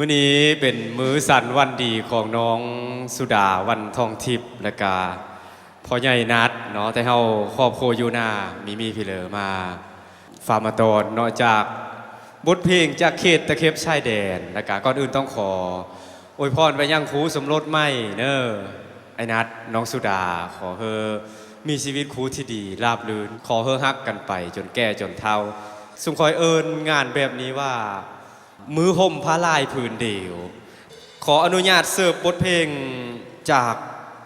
มื้อนี้เป็นมื้อสันวันดีของน้องสุดาวันทองทิพย์และกาพ่อใหญ่นัดเนาะแต่เฮาครอบครัวอยู่หน้ามีพี่เหลือมาฟาร์มาตอนเนาะจากบทเพลงจากเขตตะเข็บชายแดนและกาก่อนอื่นต้องขออวยพรไปยังครูสมรสใหม่เนอไอ้นัดน้องสุดาขอเธอมีชีวิตครูที่ดีราบรื่นขอเธอฮักกันไปจนแก่จนเฒ่าสุงคอยเอิญงานแบบนี้ว่ามือห่มผ้าลายผืนเดียวขออนุญาตเสิร์ฟบทเพลงจาก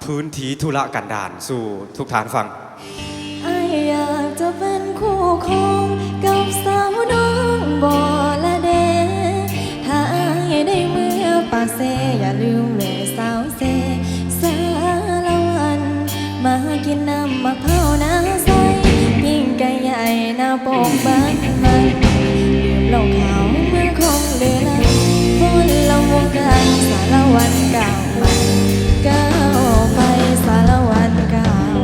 พื้นที่ธุระกันดารสู่ทุกฐานฟังอยากจะเป็นคู่ครองกับสาวน้องบ่ละเดถ้าได้เมื่อปากเซอย่าลืมแม่สาวเซสารวันมากินน้ำมะพร้าวน้ำใสปิ้งไก่ใหญ่หน้าโป่งบ้านมันดื่มเหล้าขาวเมื่อคงเดือนคนละวงการสารวันก้าวมันก้าวไปสารวันก้าว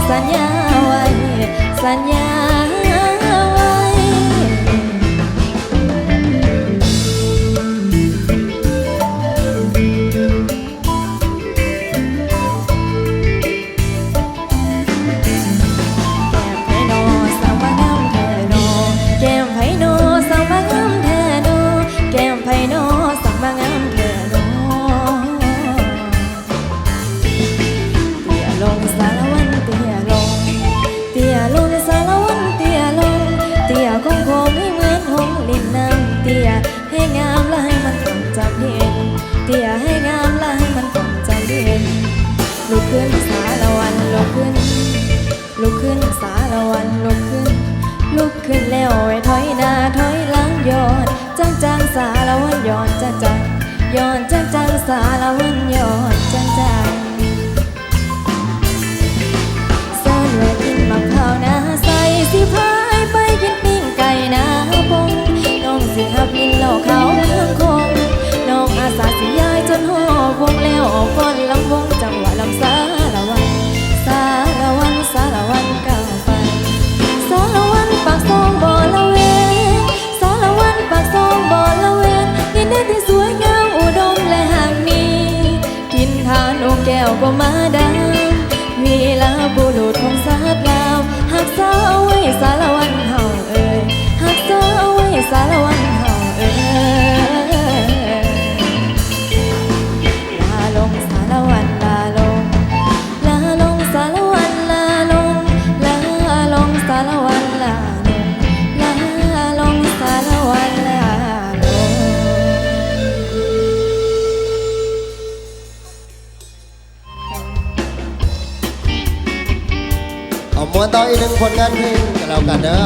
สัญญาไว้สัญญาไว้แก้มไผ่โนสังมางามแทโนแก้มไผ่โนสังมางามแทโนเตี้ยลงสารวันเตี้ยลงเตี้ยลงสารวันเตี้ยลงเตี้ยคงไม่เหมือนหงลินน้ำเตี้ยให้งามและให้มันต้องจำเห็นเตี้ยให้งามและให้มันต้องจำเห็นลุกขึ้นสารวันลุกขึ้นลุกขึ้นสารวันลุกขึ้นลุกขึ้นแล้วไว้ถอยหน้าถอยหลังย้อนจังจังสารวันย้อนจังจังย้อนจังจังสารวันย้อนจังจังเสิร์ฟไว้กินมะพร้าวน้าใสสิพายไปกินปิ้งไก่น้าปงน้องสิหับกินเหล้าขาวเมืองคงน้องอาสาสิย้ายจนหอบวงแล้วฟ้อนลำวงจังหวะลำสารวันสารวันสารวันก้าวไปสารวันปากซองบ่อละเวนสารวันปากซองบ่อละเวนดินแดนที่สวยงามอุดมและห่างมีกินทานโอแก้วก็มาดังวีลาบุรุษของศาสตร์ลาวหักษาเอาไว้สารวันเฮาเอ่ยหักษาเอาไว้สารวันเฮาเอ่ยลาลงสารวันลาลงลาลงสารวันลาลงลาลงสารวันลาลงลาลงสารวันลาลงเอาม้วนต่ออีกหนึ่งผลงานเพลงกันแล้วกันเด้อ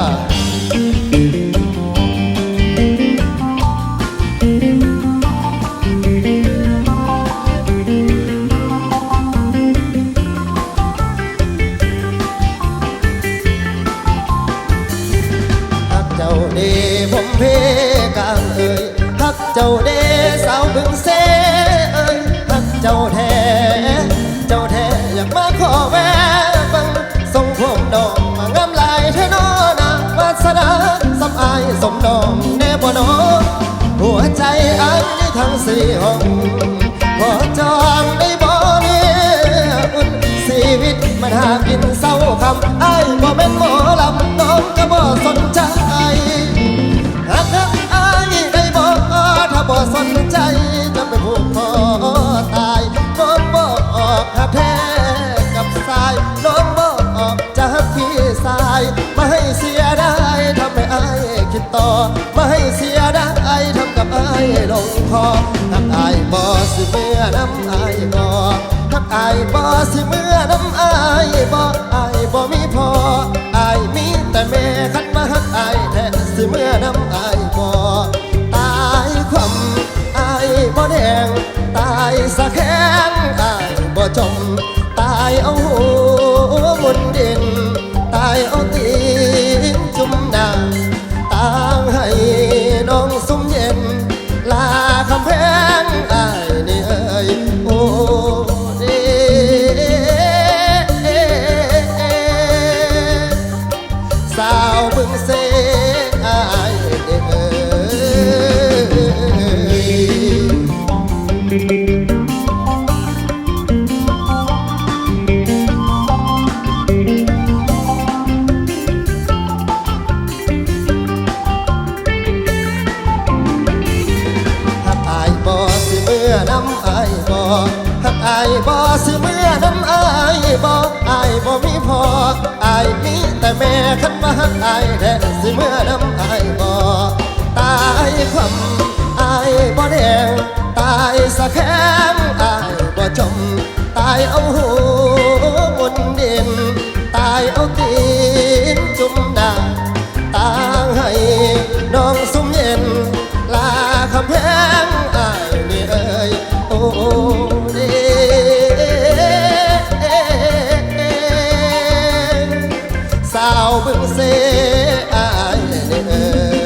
ดีผมเพกางเอ่ยฮักเจ้าเดสาวบึงเสเอ่ยฮักเจ้าแท้เจ้าแท้อยากมาขอแวะบังส่งผมดอกมางามลายเทนอนาวาสนาสำอายสมดองแน่บ่นอหัวใจอันนี้ทั้งสี่ห้องขอจองได้บ่เนี่ยอุ่นชีวิตมันหากินเศร้าคำอ้ายบ่แม่นหมอลำน้องก็บ่สนใจหักอ้ายได้บ่ถ้าบ่สนใจจะไปผูกคอตายน้องบ่ออกหักแท้กับสายน้องบ่ออกจะหักพี่สายมาให้เสียได้ทำให้อ้ายคิดต่อมาให้เสียได้ทำกับอ้ายลงคอหักอ้ายบ่สิเมื่อน้ำอ้ายบ่หักอ้ายบ่สิเมื่อน้ำอ้ายบ่อ้ายบ่มีพออ้ายมีแต่แม่คันมาหักอ้ายแท้สิเมื่อน้ำอ้ายบ่ตายความอ้ายบ่แดงตายสะแข็งอ้ายบ่จมตายเอาหัวมุนดินตายเอาตีนจุ่มน้ำตางให้น้องสุ่มเย็นลาคำแพงอ้ายนี่เอ่ยโอ้เดสาวบึงเสอ้ายนี่เอ่ยน้ำอายบ่หักอายบ่สิเมื่อน้ำอายบ่อายบ่มีพออายมีแต่แม่คันมาหักอายแท้สิเมื่อน้ำอายบ่ตายความอายบ่แดงตายสะแข็งอายบ่จมตายเอาหัวมุนดินตายเอาตีนจุ่มด่างตางให้น้องสุ่มเย็นลาคำแพงอายนี่เอ่ยโอ้เดสาวบึงเสอายนี่เอ่ย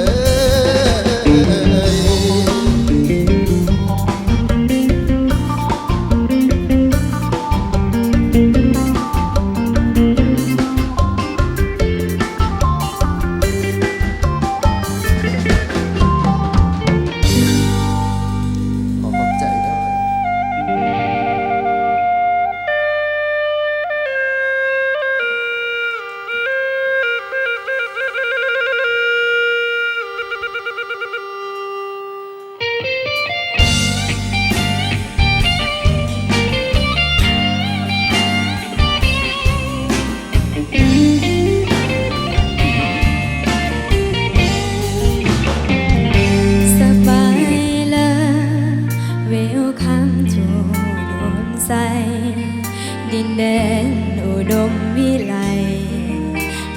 ดินแดนอุดมวิไล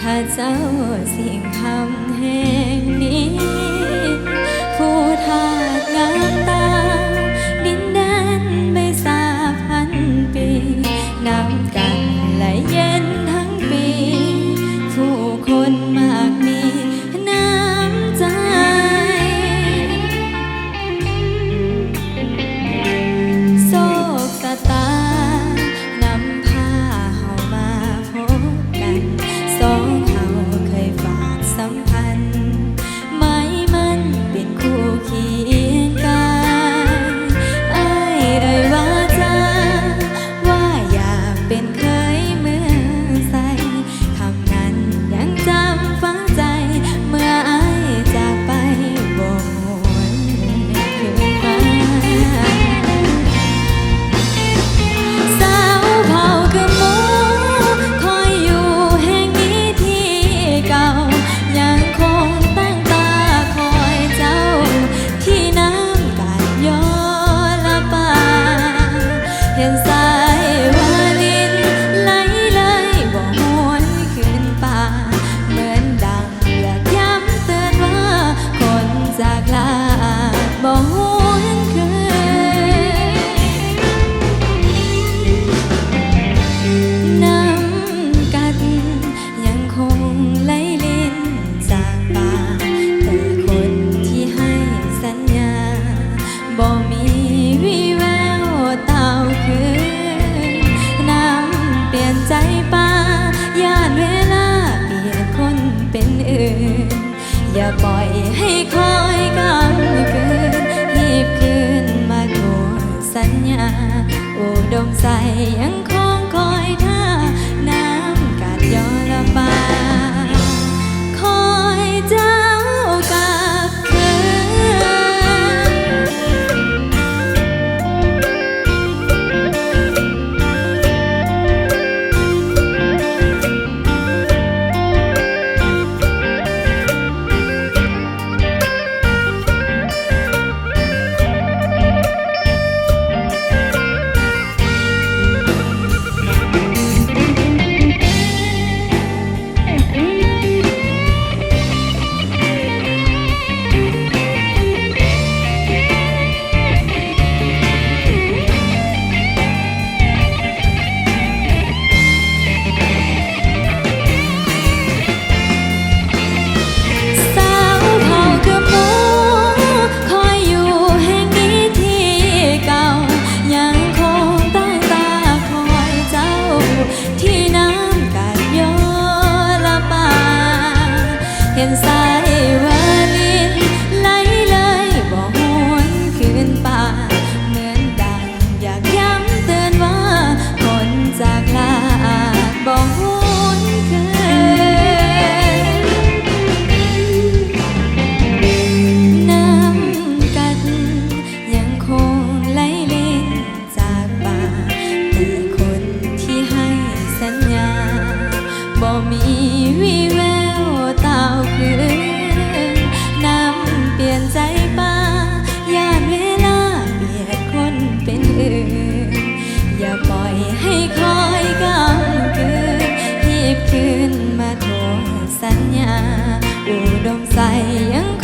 ถ้าเจ้าสิ่งคำแห่งนี้ผู้ทาสงามตาดินแดนใบสาพันปีน้ำกันไหลเย็นทั้งปีผู้คนมากมีน้ำใจโศกสตานำพาเฮามาพบกันสองเฮาเคยฝากสัมพันธ์ไม่ อื่นอย่าปล่อยให้คอยก้าวเกินรีบคืนมาทวงสัญญาอุดมใสยังคงคอยท่าน้ำกัดยอละบาคอยเจ้ากลับคืน คืนมาโทรสัญญาอุดมใสยัง